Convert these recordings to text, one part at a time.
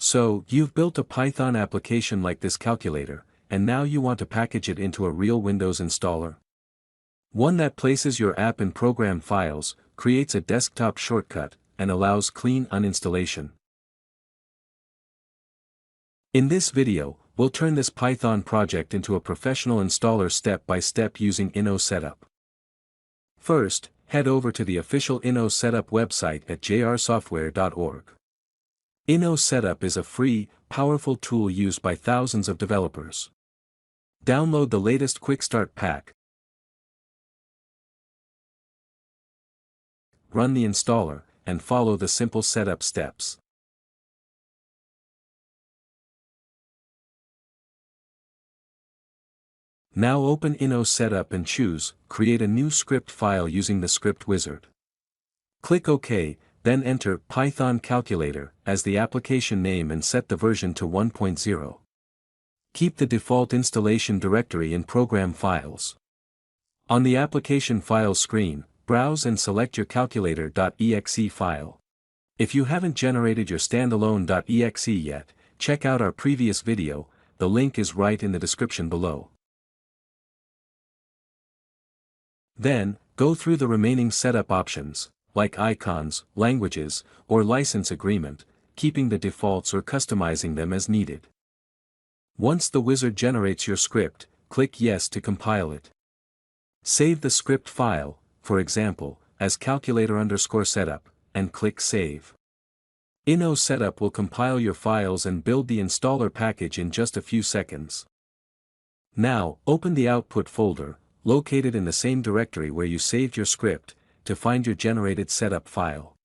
So, you've built a Python application like this calculator, and now you want to package it into a real Windows installer. One that places your app in program files, creates a desktop shortcut, and allows clean uninstallation. In this video, we'll turn this Python project into a professional installer step by step using Inno Setup. First, head over to the official Inno Setup website at jrsoftware.org. Inno Setup is a free, powerful tool used by thousands of developers. Download the latest Quick Start pack. Run the installer, and follow the simple setup steps. Now open Inno Setup and choose Create a new script file using the script wizard. Click OK, then enter Python Calculator as the application name and set the version to 1.0. Keep the default installation directory in Program Files. On the application files screen, browse and select your calculator.exe file. If you haven't generated your standalone.exe yet, check out our previous video, the link is right in the description below. Then, go through the remaining setup options, like icons, languages, or license agreement, keeping the defaults or customizing them as needed. Once the wizard generates your script, click Yes to compile it. Save the script file, for example, as calculator_setup, and click Save. Inno Setup will compile your files and build the installer package in just a few seconds. Now, open the output folder, located in the same directory where you saved your script, to find your generated setup file.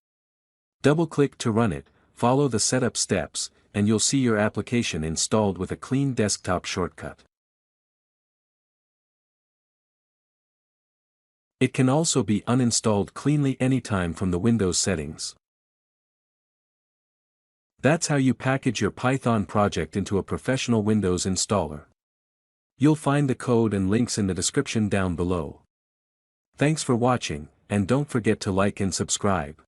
Double-click to run it, follow the setup steps, and you'll see your application installed with a clean desktop shortcut. It can also be uninstalled cleanly anytime from the Windows settings. That's how you package your Python project into a professional Windows installer. You'll find the code and links in the description down below. Thanks for watching, and don't forget to like and subscribe.